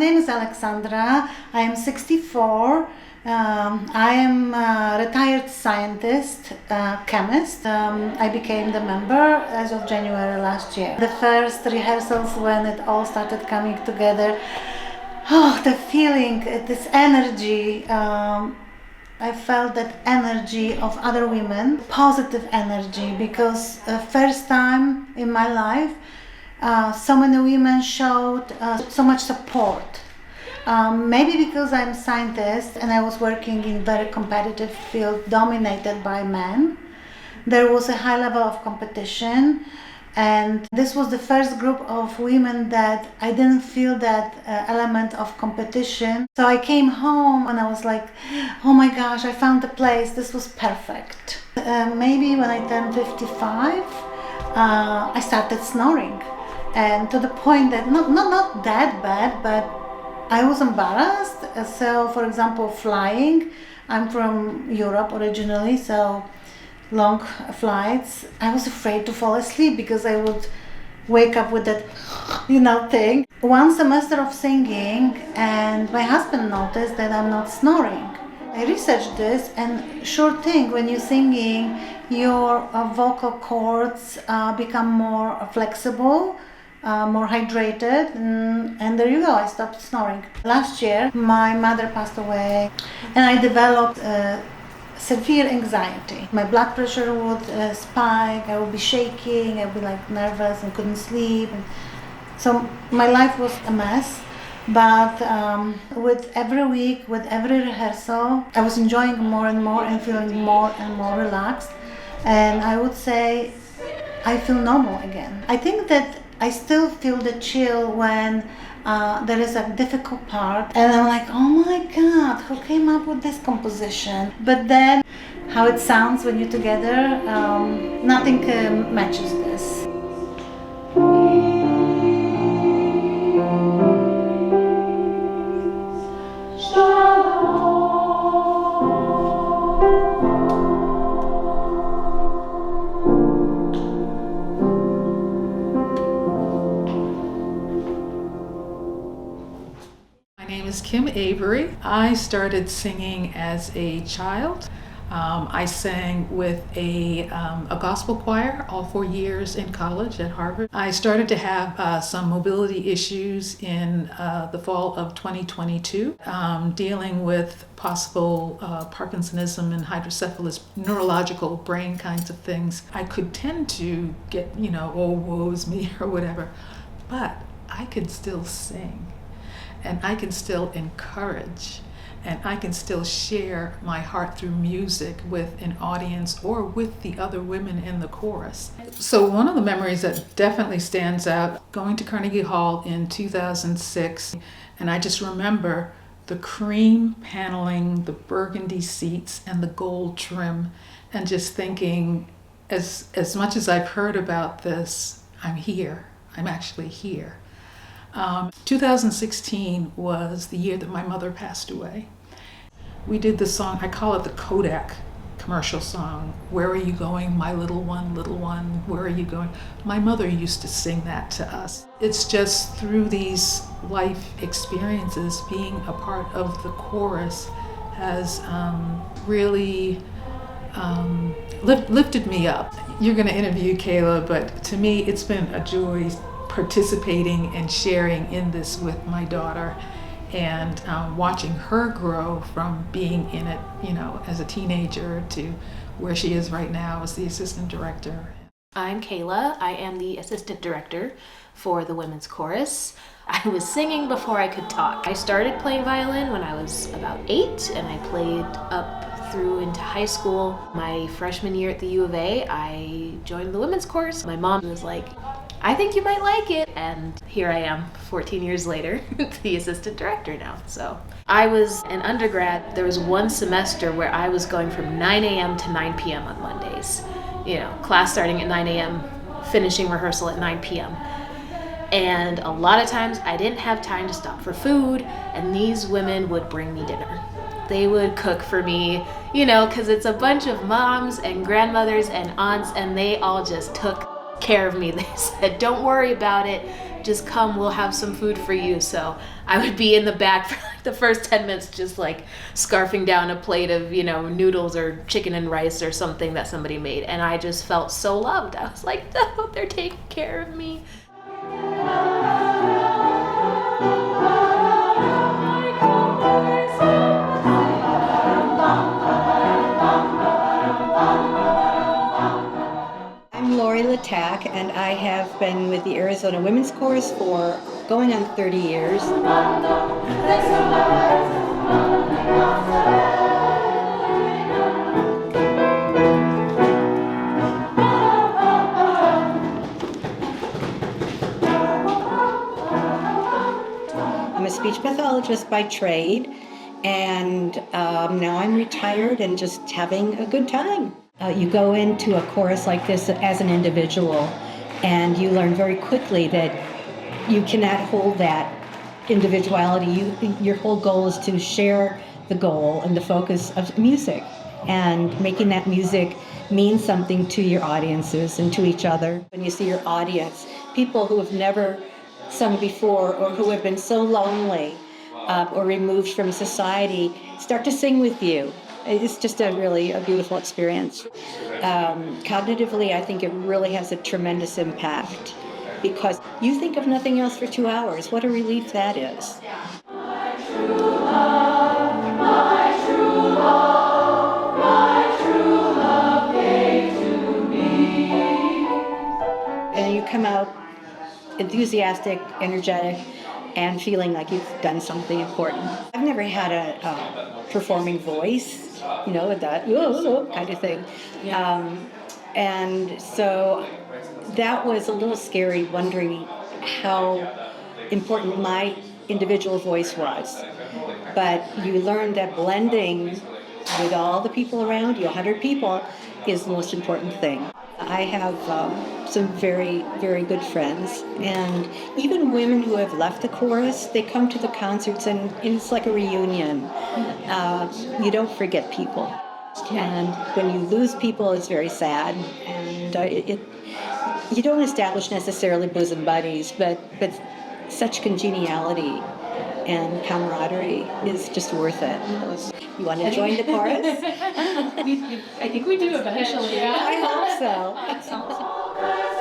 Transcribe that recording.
name is Aleksandra. I am 64. I am a retired scientist, chemist. I became the member as of January last year. The first rehearsals when it all started coming together, the feeling, this energy, I felt that energy of other women, positive energy, because first time in my life, so many women showed so much support. Maybe because I'm a scientist and I was working in a very competitive field dominated by men. There was a high level of competition, and this was the first group of women that I didn't feel that element of competition. So I came home and I was like, oh my gosh, I found the place, this was perfect. Maybe when I turned 55, I started snoring. And to the point that, not that bad, but I was embarrassed. So, for example, flying, I'm from Europe originally, so long flights, I was afraid to fall asleep because I would wake up with that, thing. One semester of singing, and my husband noticed that I'm not snoring. I researched this, and sure thing, when you're singing, your vocal cords become more flexible, more hydrated, and there you go, I stopped snoring. Last year, my mother passed away, and I developed severe anxiety. My blood pressure would spike, I would be shaking, I would be like nervous and couldn't sleep. So my life was a mess, but with every week, with every rehearsal, I was enjoying more and more and feeling more and more relaxed. And I would say I feel normal again. I think that I still feel the chill when there is a difficult part, and I'm like, oh my God, who came up with this composition? But then, how it sounds when you're together, nothing matches this. Kayla Avery. I started singing as a child. I sang with a gospel choir all 4 years in college at Harvard. I started to have some mobility issues in the fall of 2022, dealing with possible Parkinsonism and hydrocephalus, neurological brain kinds of things. I could tend to get, oh, woe's me or whatever, but I could still sing. And I can still encourage, and I can still share my heart through music with an audience or with the other women in the chorus. So one of the memories that definitely stands out, going to Carnegie Hall in 2006, and I just remember the cream paneling, the burgundy seats, and the gold trim, and just thinking, as much as I've heard about this, I'm here. I'm actually here. 2016 was the year that my mother passed away. We did the song, I call it the Kodak commercial song, "Where are you going, my little one, where are you going?" My mother used to sing that to us. It's just through these life experiences, being a part of the chorus has really lifted me up. You're going to interview Kayla, but to me it's been a joy participating and sharing in this with my daughter, and watching her grow from being in it, as a teenager to where she is right now as the assistant director. I'm Kayla. I am the assistant director for the women's chorus. I was singing before I could talk. I started playing violin when I was about 8, and I played up through into high school. My freshman year at the U of A, I joined the women's chorus. My mom was like, I think you might like it. And here I am 14 years later, the assistant director now. So I was an undergrad. There was one semester where I was going from 9 a.m. to 9 p.m. on Mondays. Class starting at 9 a.m., finishing rehearsal at 9 p.m. And a lot of times I didn't have time to stop for food, and these women would bring me dinner. They would cook for me, because it's a bunch of moms and grandmothers and aunts, and they all just took care of me. They said, don't worry about it, just come, we'll have some food for you. So I would be in the back for like the first 10 minutes just like scarfing down a plate of, you know, noodles or chicken and rice or something that somebody made. And I just felt so loved. I was like, no, they're taking care of me. I'm Lauri Latack, and I have been with the Arizona Women's Chorus for going on 30 years. I'm a speech pathologist by trade, and now I'm retired and just having a good time. You go into a chorus like this as an individual, and you learn very quickly that you cannot hold that individuality. Your whole goal is to share the goal and the focus of music, and making that music mean something to your audiences and to each other. When you see your audience, people who have never sung before or who have been so lonely or removed from society start to sing with you. It's just a beautiful experience. Cognitively, I think it really has a tremendous impact because you think of nothing else for 2 hours. What a relief that is. And you come out enthusiastic, energetic, and feeling like you've done something important. I've never had a performing voice, you know, that kind of thing. And so that was a little scary, wondering how important my individual voice was. But you learn that blending with all the people around you, 100 people, is the most important thing. I have some very, very good friends, and even women who have left the chorus, they come to the concerts, and it's like a reunion. You don't forget people, and when you lose people, it's very sad. And you don't establish necessarily bosom buddies, but such congeniality and camaraderie is just worth it. You want to join the chorus? I think we do eventually. I hope so.